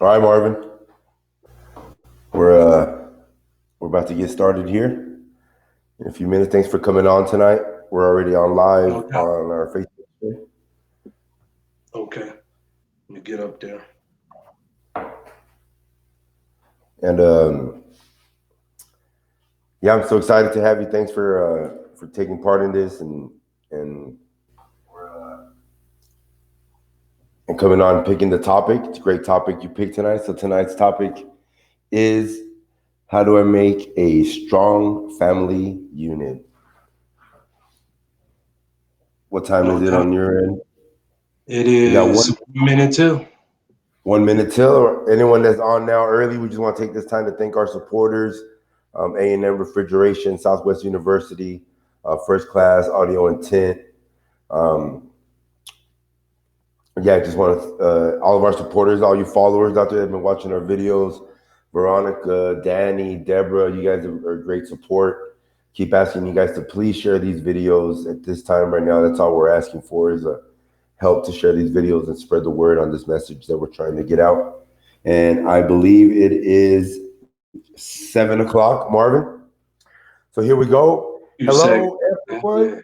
All right, Marvin. We're uh, we're about to get started here in a few minutes. Thanks for coming on tonight. We're already on live No doubt. on our Facebook page. Okay. Let me get up there. And yeah, I'm so excited to have you. Thanks for taking part in this and and coming on, picking the topic. It's a great topic you picked tonight. So tonight's topic is, how do I make a strong family unit? What time is No it doubt. on your end? It We got is one 1 minute too. 1 minute till, or anyone that's on now early. We just want to take this time to thank our supporters, A&M Refrigeration, Southwest University, First Class Audio and Tint. Um, yeah, I just want to, all of our supporters, all you followers out there that have been watching our videos, Veronica, Danny, Deborah, you guys are great support. Keep asking you guys to please share these videos at this time right now. That's all we're asking for, is a help to share these videos and spread the word on this message that we're trying to get out. And I believe it is 7 o'clock, Marvin. So here we go. You say, Hello, everyone,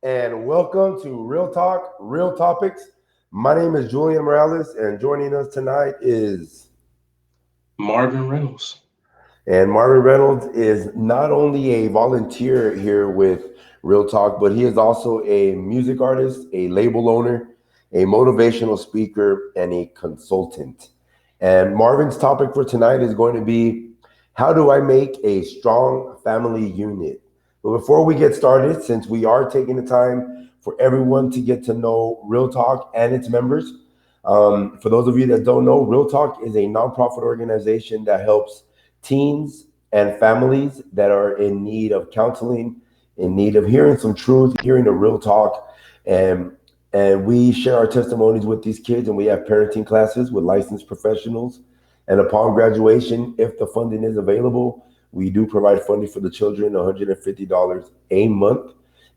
and welcome to Real Talk, Real Topics. My name is Julian Morales, and joining us tonight is, Marvin Reynolds. and Marvin Reynolds is not only a volunteer here with Real Talk, but he is also a music artist, a label owner, a motivational speaker, and a consultant. And Marvin's topic for tonight is going to be, how do I make a strong family unit? But before we get started, since we are taking the time for everyone to get to know Real Talk and its members, for those of you that don't know, Real Talk is a nonprofit organization that helps teens and families that are in need of counseling, in need of hearing some truth, hearing the real talk, and and we share our testimonies with these kids, and we have parenting classes with licensed professionals. And upon graduation, if the funding is available, we do provide funding for the children, $150 a month,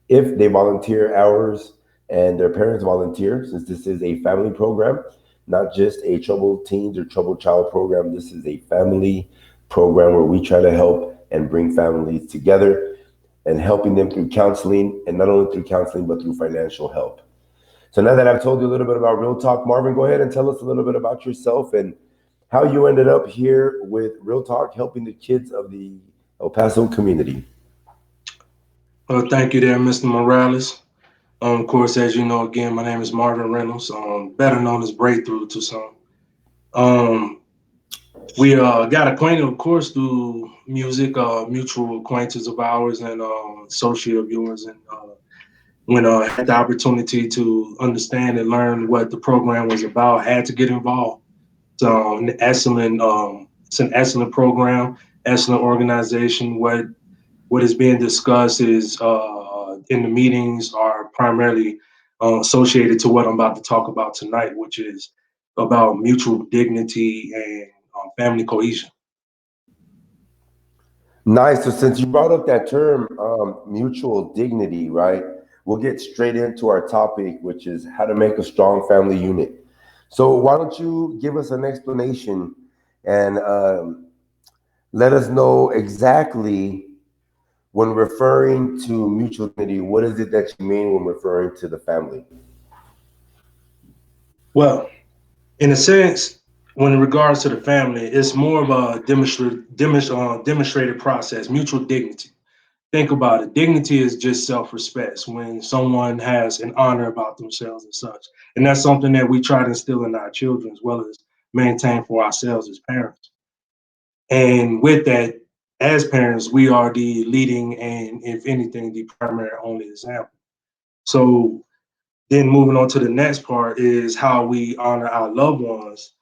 if they volunteer hours and their parents volunteer, since this is a family program, not just a troubled teens or troubled child program. This is a family program where we try to help and bring families together and helping them through counseling, and not only through counseling, but through financial help. So now that I've told you a little bit about Real Talk, Marvin, go ahead and tell us a little bit about yourself and how you ended up here with Real Talk, helping the kids of the El Paso community. Thank you there, Mr. Morales. Of course, as you know, again, my name is Marvin Reynolds, better known as Breakthrough to some. Um, we got acquainted, of course, through music, mutual acquaintance of ours and associate of yours. And when I had the opportunity to understand and learn what the program was about, I had to get involved. So it's an excellent program, excellent organization. What is being discussed is in the meetings are primarily associated to what I'm about to talk about tonight, which is about mutual dignity and family cohesion. Nice. So since you brought up that term, mutual dignity, right? We'll get straight into our topic, which is how to make a strong family unit. So why don't you give us an explanation and let us know exactly, when referring to mutual dignity, what is it that you mean when referring to the family? Well, in a sense, when in regards to the family, it's more of a demonstrated process, mutual dignity. Think about it. Dignity is just self-respect when someone has an honor about themselves and such. And that's something that we try to instill in our children as well as maintain for ourselves as parents. And with that, as parents, we are the leading and, if anything, the primary only example. So then moving on to the next part is how we honor our loved ones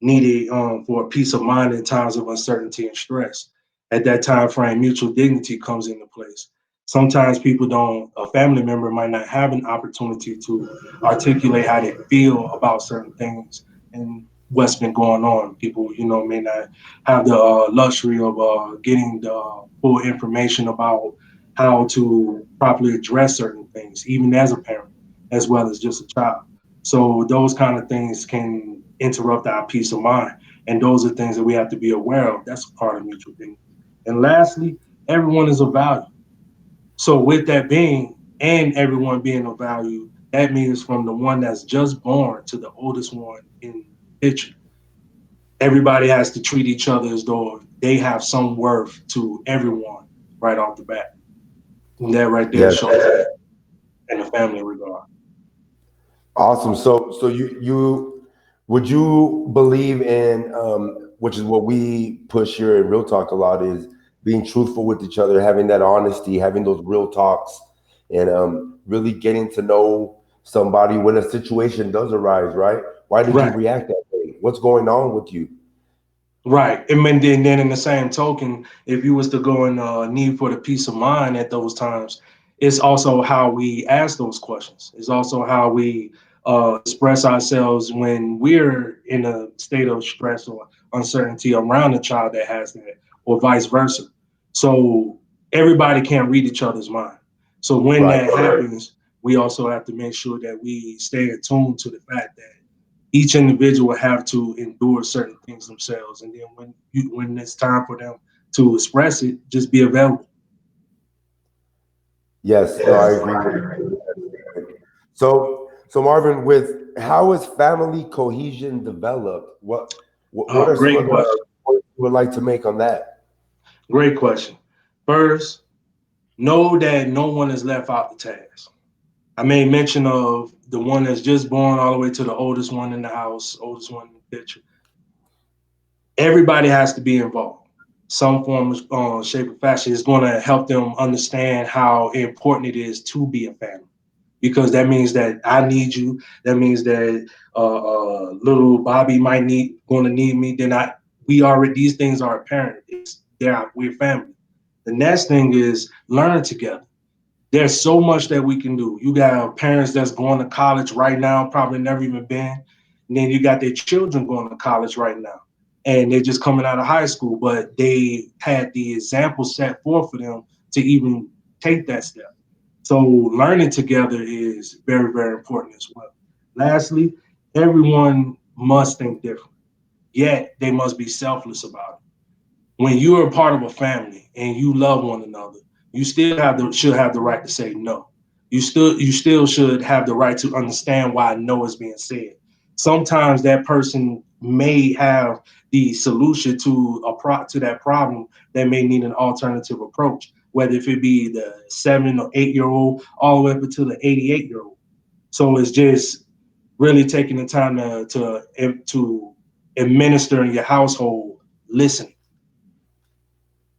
needed for peace of mind in times of uncertainty and stress. At that time frame, mutual dignity comes into place. Sometimes people don't, a family member might not have an opportunity to articulate how they feel about certain things and what's been going on. People, may not have the luxury of getting the full information about how to properly address certain things, even as a parent, as well as just a child. So those kind of things can interrupt our peace of mind. And those are things that we have to be aware of. That's a part of mutual dignity. And lastly, everyone is of value. So with that being, and everyone being of value, that means from the one that's just born to the oldest one in the picture, everybody has to treat each other as though they have some worth to everyone right off the bat. And that right there Yes. shows that in the family regard. Awesome. So you would you believe in which is what we push here in Real Talk a lot is being truthful with each other, having that honesty, having those real talks, and really getting to know somebody when a situation does arise. Right? Why did you Right. react that way? What's going on with you? Right. And then in the same token, if you was to go in need for the peace of mind at those times, it's also how we ask those questions. It's also how we express ourselves when we're in a state of stress or uncertainty around a child that has that, or vice versa. So everybody can't read each other's mind. So when Right. that happens, we also have to make sure that we stay attuned to the fact that each individual have to endure certain things themselves, and then when it's time for them to express it, just be available. Yes. No, I agree with that. So Marvin, with how is family cohesion developed? What Oh, are some great of the question. points you would like to make on that? Great question. First, know that no one is left out the task. I made mention of the one that's just born all the way to the oldest one in the house, oldest one in the picture. Everybody has to be involved. Some form of shape or fashion is going to help them understand how important it is to be a family, because that means that I need you. That means that little Bobby might going to need me. Then we already, these things are apparent. It's there. We're family. The next thing is learn together. There's so much that we can do. You got parents that's going to college right now, probably never even been. And then you got their children going to college right now. And they're just coming out of high school, but they had the example set forth for them to even take that step. So learning together is very, very important as well. Lastly, everyone must think different, yet they must be selfless about it. When you are a part of a family and you love one another, you still should have the right to say no. You still should have the right to understand why no is being said. Sometimes that person may have the solution to to that problem that may need an alternative approach, whether if it be the 7 or 8 year old all the way up to the 88-year-old. So it's just really taking the time to administer in your household, listening,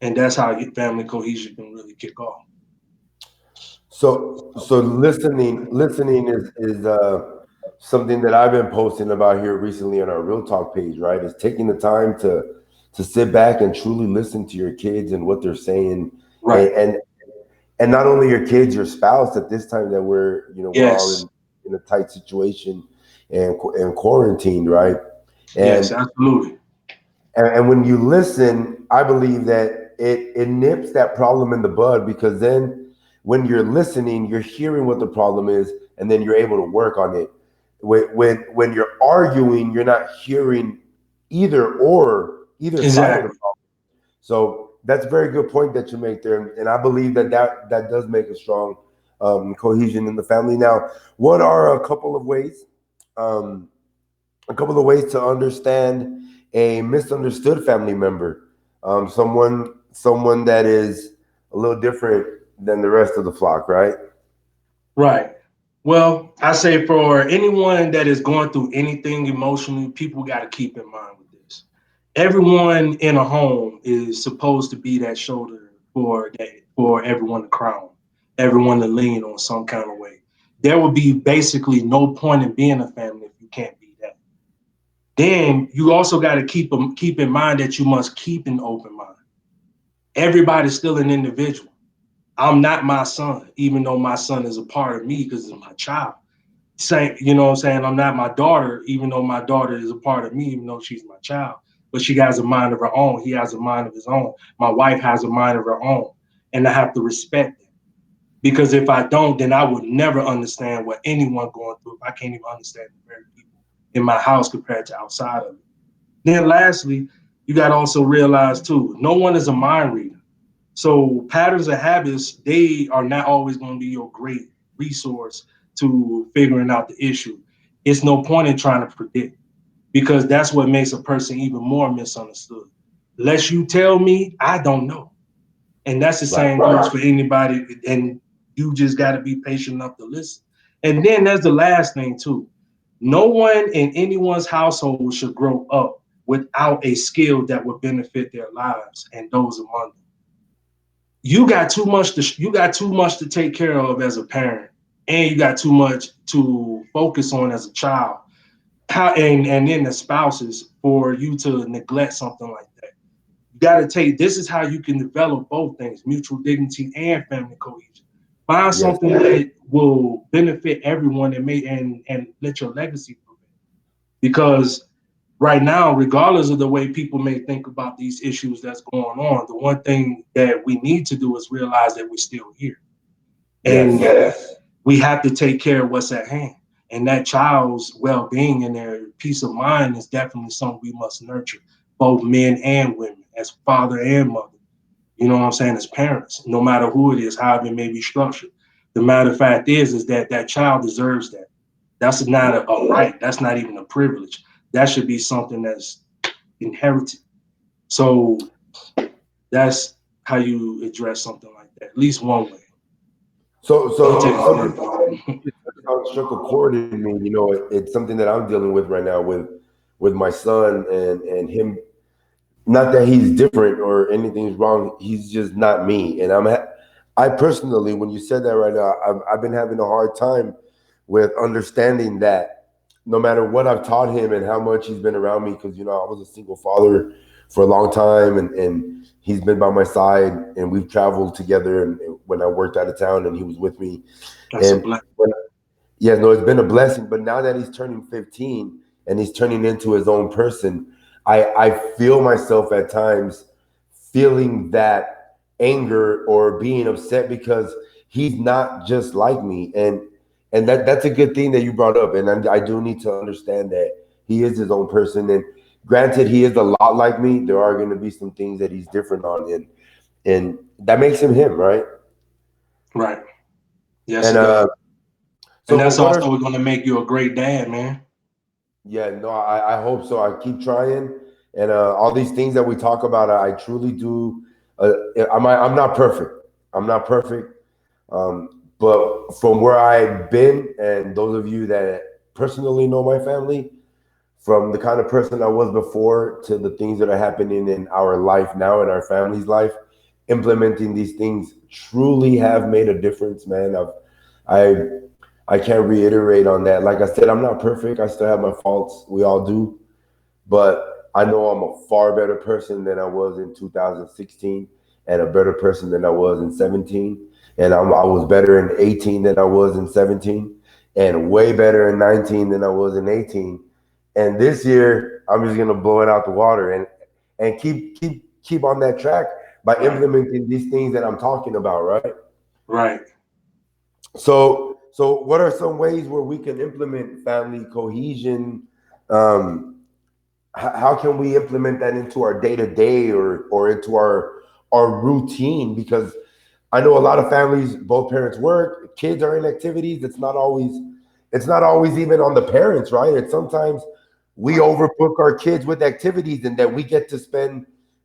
and that's how your family cohesion can really kick off. So listening is something that I've been posting about here recently on our Real Talk page. Right, is taking the time to sit back and truly listen to your kids and what they're saying, and Right. and, and not only your kids, your spouse. At this time that we're all Yes. in a tight situation and quarantined, right? Yes. And Absolutely. and when you listen, I believe that it nips that problem in the bud because then when you're listening, you're hearing what the problem is, and then you're able to work on it. When you're arguing, you're not hearing either side of the Exactly. problem. So that's a very good point that you make there, and I believe that does make a strong cohesion in the family. Now, what are um, a couple of ways to understand a misunderstood family member, someone that is a little different than the rest of the flock, right? Right. Well, I say for anyone that is going through anything emotionally, people got to keep in mind with this. Everyone in a home is supposed to be that shoulder for everyone to crown, everyone to lean on some kind of way. There would be basically no point in being a family if you can't be that. Then you also got to keep in mind that you must keep an open mind. Everybody's still an individual. I'm not my son, even though my son is a part of me because it's my child. Same, you know what I'm saying? I'm not my daughter, even though my daughter is a part of me, even though she's my child. But she has a mind of her own. He has a mind of his own. My wife has a mind of her own. And I have to respect it. Because if I don't, then I would never understand what anyone going through if I can't even understand the very people in my house compared to outside of it. Then lastly, you got to also realize too, no one is a mind reader. So patterns and habits, they are not always going to be your great resource to figuring out the issue. It's no point in trying to predict because that's what makes a person even more misunderstood. Lest you tell me, I don't know. And that's the Right. same goes for anybody. And you just got to be patient enough to listen. And then there's the last thing too. No one in anyone's household should grow up without a skill that would benefit their lives and those among them. You got too much to take care of as a parent, and you got too much to focus on as a child. And then the spouses for you to neglect something like that. You got to take this is how you can develop both things, mutual dignity and family cohesion. Find Yes. something that will benefit everyone and let your legacy prevail. Because right now, regardless of the way people may think about these issues that's going on, the one thing that we need to do is realize that we're still here. And Yes. we have to take care of what's at hand. And that child's well being and their peace of mind is definitely something we must nurture, both men and women, as father and mother. You know what I'm saying? As parents, no matter who it is, however it may be structured. The matter of fact is that that child deserves that. That's not a right. That's not even a privilege. That should be something that's inherited. So that's how you address something like that, at least one way. You can take it Something further. struck a chord in me. You know, it's something that I'm dealing with right now with my son and him. Not that he's different or anything's wrong. He's just not me. And I personally, when you said that right now, I've been having a hard time with understanding that no matter what I've taught him and how much he's been around me, because, you know, I was a single father for a long time and he's been by my side and we've traveled together. And when I worked out of town and he was with me. That's a And black. when, yeah, no, it's been a blessing. But now that he's turning 15 and he's turning into his own person, I feel myself at times feeling that anger or being upset because he's not just like me. And that's a good thing that you brought up. And I do need to understand that he is his own person. And granted, he is a lot like me. There are going to be some things that he's different on, and that makes him him, right? Right. Yes, And it does. And so, that's what are also going to make you a great dad, man. Yeah, no, I hope so. I keep trying, and all these things that we talk about, I truly do. I'm not perfect. I'm not perfect, but from where I've been, and those of you that personally know my family, from the kind of person I was before to the things that are happening in our life now, in our family's life, implementing these things truly have made a difference, man. I I can't reiterate on that. Like I said, I'm not perfect. I still have my faults. We all do. But I know I'm a far better person than I was in 2016 and a better person than I was in 17. And I was better in 18 than I was in 17 and way better in 19 than I was in 18. And this year, I'm just going to blow it out the water and keep on that track by Right. implementing these things that I'm talking about, right? Right. So what are some ways where we can implement family cohesion? Um, how can we implement that into our day to day or into our routine? Because I know a lot of families, both parents work, kids are in activities. It's not always even on the parents, right? It's sometimes we Right. overbook our kids with activities and that we get to spend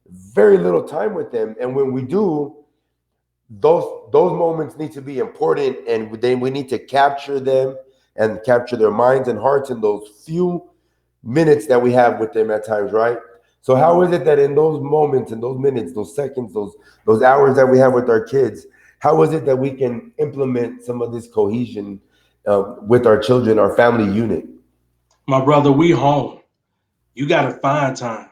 very little time with them. And when we do, those moments need to be important and then we need to capture them and capture their minds and hearts in those few minutes that we have with them at times, right? So how is it that in those moments, in those minutes, those seconds, those hours that we have with our kids, how is it that we can implement some of this cohesion with our children, our family unit? My brother, we home. You got to find time.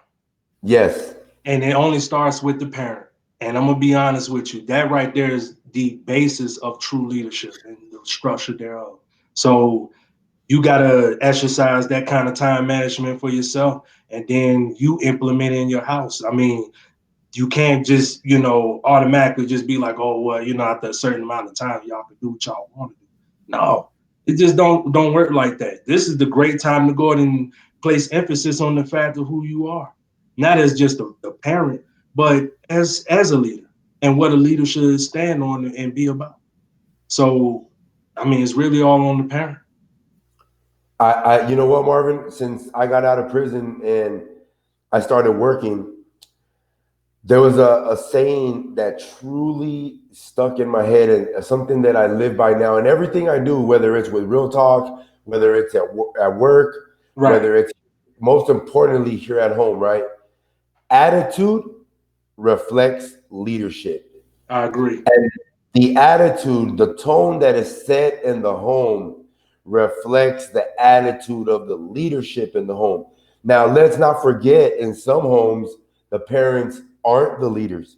Yes. And it only starts with the parent. And I'm going to be honest with you. That right there is the basis of true leadership and the structure thereof. So you got to exercise that kind of time management for yourself and then you implement it in your house. I mean, you can't just, automatically just be like, oh, well, after a certain amount of time, y'all can do what y'all want to do. No, it just don't work like that. This is the great time to go ahead and place emphasis on the fact of who you are, not as just a parent, but as a leader and what a leader should stand on and be about. So, I mean, it's really all on the parent. You know what, Marvin? Since I got out of prison and I started working, there was a saying that truly stuck in my head and something that I live by now. And everything I do, whether it's with Real Talk, whether it's at work, Right. whether it's most importantly here at home, right? Attitude reflects leadership. I agree. And the attitude, the tone that is set in the home reflects the attitude of the leadership in the home. Now, let's not forget in some homes, the parents aren't the leaders.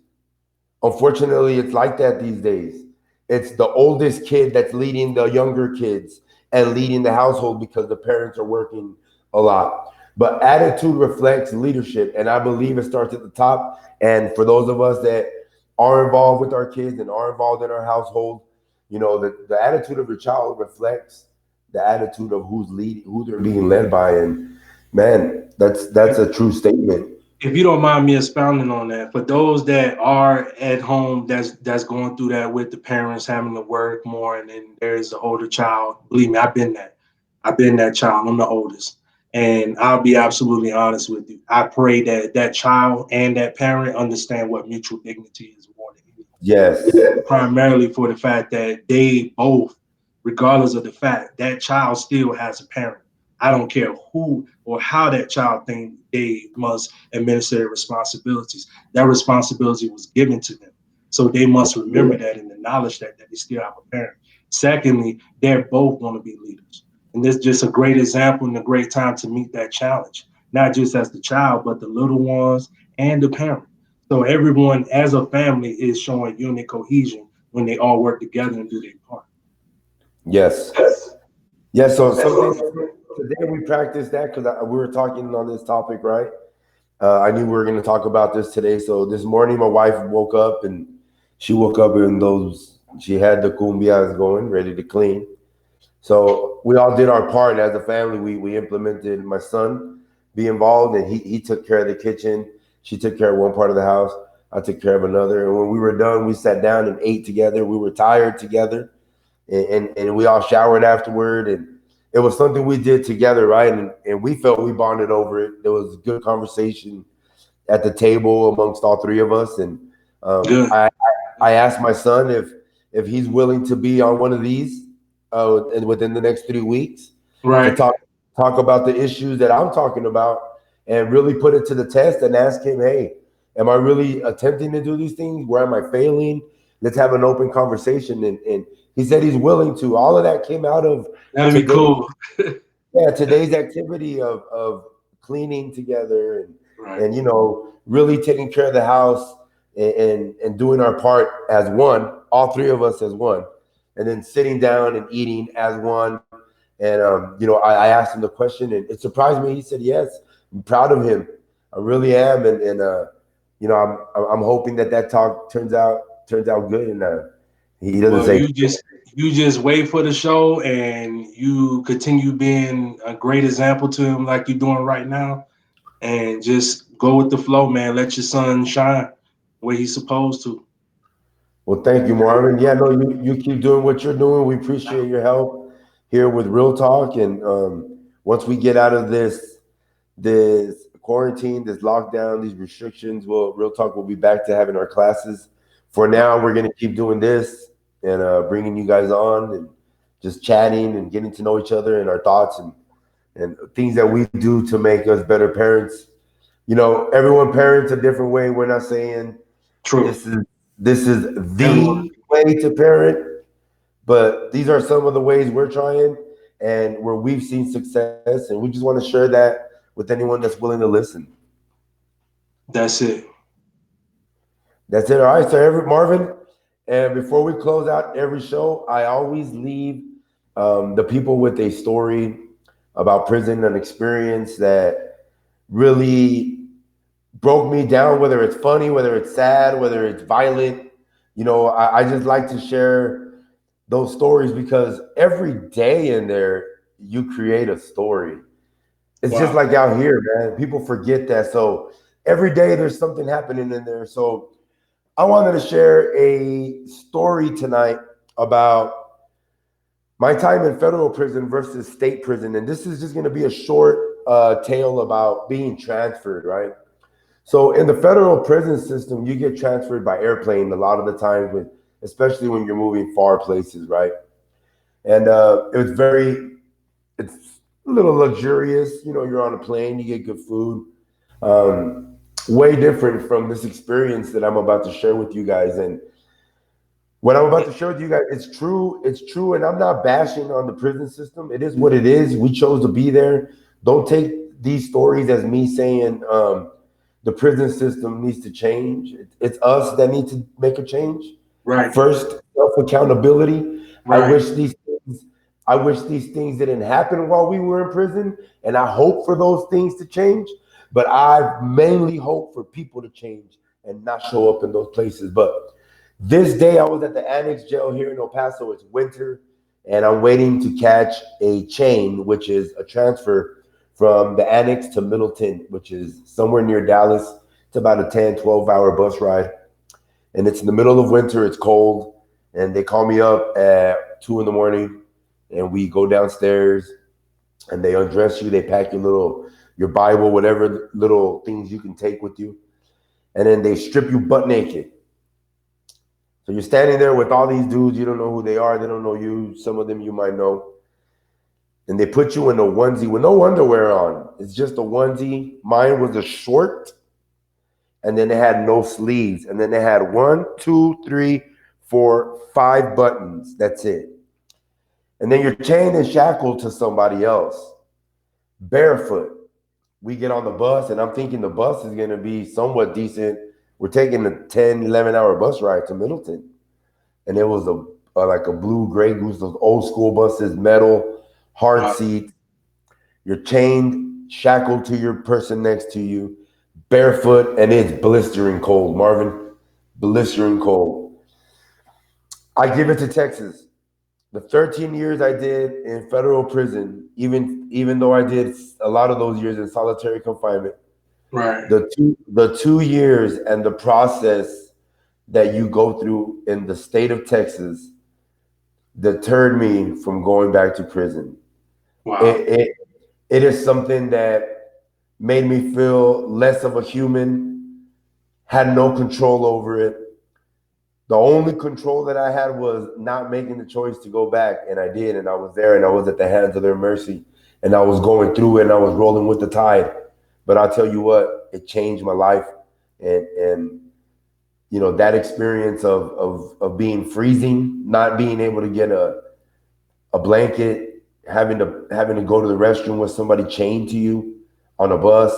Unfortunately, it's like that these days. It's the oldest kid that's leading the younger kids and leading the household because the parents are working a lot. But attitude reflects leadership, and I believe it starts at the top. And for those of us that are involved with our kids and are involved in our household, the attitude of your child reflects the attitude of who's leading, who they're being led by. And man, that's a true statement. If you don't mind me expounding on that, for those that are at home that's going through that with the parents having to work more and then there's the older child, believe me, I've been that. I've been that child. I'm the oldest. And I'll be absolutely honest with you. I pray that that child and that parent understand what mutual dignity is more than anything, Yes, primarily for the fact that they both, regardless of the fact, that child still has a parent. I don't care who or how that child think they must administer their responsibilities. That responsibility was given to them. So they must remember that and the knowledge that they still have a parent. Secondly, they're both going to be leaders. And this is just a great example and a great time to meet that challenge, not just as the child, but the little ones and the parent. So everyone as a family is showing unit cohesion when they all work together and do their part. yes. Yeah, so something today we practiced that because we were talking on this topic, right? I knew we were going to talk about this today. So this morning, my wife woke up and she woke up in she had the cumbias going, ready to clean. So we all did our part as a family. We implemented my son be involved, and he took care of the kitchen. She took care of one part of the house. I took care of another. And when we were done, we sat down and ate together. We were tired together, and we all showered afterward. And it was something we did together, right? And we felt we bonded over it. There was good conversation at the table amongst all three of us. And um, Good. I I asked my son if he's willing to be on one of these and within the next 3 weeks to Right. talk about the issues that I'm talking about and really put it to the test and ask him, hey, am I really attempting to do these things? Where am I failing? Let's have an open conversation. And he said he's willing to. All of that came out of That'd be today. cool. Yeah, today's activity of cleaning together Right. and really taking care of the house and doing our part as one, all three of us as one, and then sitting down and eating as one. And I asked him the question, and it surprised me. He said yes. I'm proud of him. I really am, I'm hoping that talk turns out good, and he doesn't Well, say. you just wait for the show and you continue being a great example to him like you're doing right now, and just go with the flow, man. Let your son shine where he's supposed to. Well, thank you, Marvin. Yeah, no, you keep doing what you're doing. We appreciate your help here with Real Talk. And once we get out of this quarantine, this lockdown, these restrictions, Real Talk will be back to having our classes. For now, we're gonna keep doing this and bringing you guys on and just chatting and getting to know each other and our thoughts and things that we do to make us better parents. Everyone parents a different way. We're not saying True. this is this is Everyone. the way to parent, but these are some of the ways we're trying and where we've seen success, and we just want to share that with anyone that's willing to listen. That's it. That's it. All right, so Marvin, and before we close out every show, I always leave the people with a story about prison, an experience that really broke me down, whether it's funny, whether it's sad, whether it's violent. I just like to share those stories because every day in there, you create a story. It's just Wow. like out here, man. People forget that. So every day there's something happening in there. So I wanted to share a story tonight about my time in federal prison versus state prison. And this is just going to be a short tale about being transferred, right? So in the federal prison system, you get transferred by airplane a lot of the times, with, especially when you're moving far places, right? And it's a little luxurious. You know, you're on a plane, you get good food. Um, Way different from this experience that I'm about to share with you guys. And what I'm about to share with you guys, it's true. It's true. And I'm not bashing on the prison system. It is what it is. We chose to be there. Don't take these stories as me saying the prison system needs to change. It's us that need to make a change. Right. First, self accountability. I Right. wish these things. I wish these things didn't happen while we were in prison, and I hope for those things to change. But I mainly hope for people to change and not show up in those places. But this day, I was at the Annex Jail here in El Paso. It's winter, and I'm waiting to catch a chain, which is a transfer from the Annex to Middleton, which is somewhere near Dallas. It's about a 10, 12-hour bus ride. And it's in the middle of winter, it's cold. And they call me up at 2 in the morning, and we go downstairs, and they undress you. They pack your Bible, whatever little things you can take with you. And then they strip you butt naked. So you're standing there with all these dudes. You don't know who they are. They don't know you. Some of them you might know. And they put you in a onesie with no underwear on. It's just a onesie. Mine was a short, and then they had no sleeves. And then they had 1, 2, 3, 4, 5 buttons. That's it. And then you're chained and shackled to somebody else, barefoot. We get on the bus, and I'm thinking the bus is going to be somewhat decent. We're taking a 10, 11-hour bus ride to Middleton. And it was like a blue gray goose, those old school buses, metal, hard Wow. seats. You're chained, shackled to your person next to you, barefoot, and it's blistering cold, Marvin. Blistering cold. I give it to Texas. The 13 years I did in federal prison, even though I did a lot of those years in solitary confinement, Right. the 2 years and the process that you go through in the state of Texas deterred me from going back to prison. Wow. It it, it is something that made me feel less of a human, had no control over it. The only control that I had was not making the choice to go back, and I did, and I was there, and I was at the hands of their mercy, and I was going through it, and I was rolling with the tide. But I'll tell you what, it changed my life, and that experience of being freezing, not being able to get a blanket, having to go to the restroom with somebody chained to you on a bus,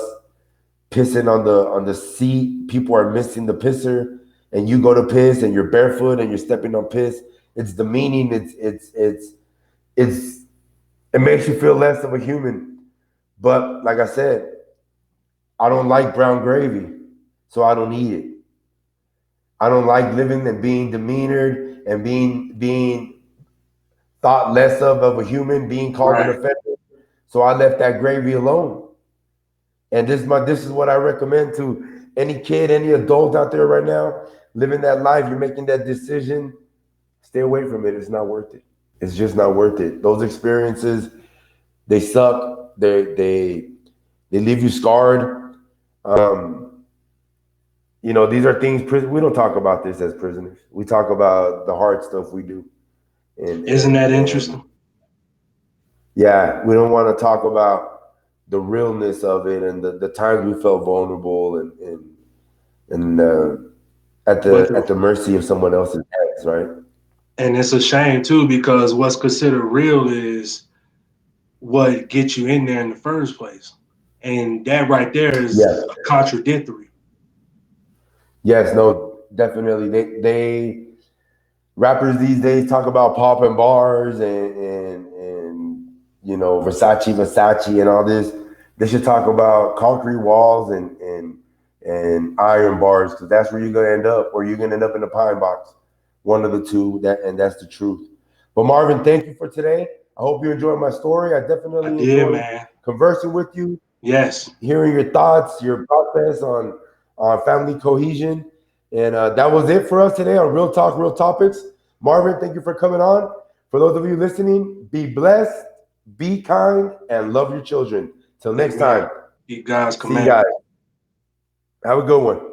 pissing on the seat. People are missing the pisser, and you go to piss, and you're barefoot, and you're stepping on piss. It's demeaning. It's it makes you feel less of a human. But like I said, I don't like brown gravy, so I don't eat it. I don't like living and being demeanored and being thought less of a human, being called an Right. offender. So I left that gravy alone. And this is what I recommend to any kid, any adult out there right now, living that life. You're making that decision. Stay away from it. It's not worth it. It's just not worth it. Those experiences, they suck. They leave you scarred. Um, these are things we don't talk about this as prisoners. We talk about the hard stuff we do. And Isn't and that and interesting? yeah, we don't want to talk about the realness of it and the times we felt vulnerable and at But the mercy of someone else's hands, right? and it's a shame too because what's considered real is what gets you in there in the first place, and that right there is Yes, contradictory. yes, no, definitely. They rappers these days talk about popping bars and Versace and all this. They should talk about concrete walls and iron bars, because that's where you're gonna end up, or you're gonna end up in the pine box. One of the two. That's the truth. But Marvin, thank you for today. I hope you enjoyed my story. I I definitely did, enjoyed man. conversing with you, Yes. hearing your thoughts, your process on family cohesion. And that was it for us today on Real Talk, Real Topics. Marvin, thank you for coming on. For those of you listening, be blessed, be kind, and love your children. Till next Amen. time, Keep God's see you guys. commandments. Have a good one.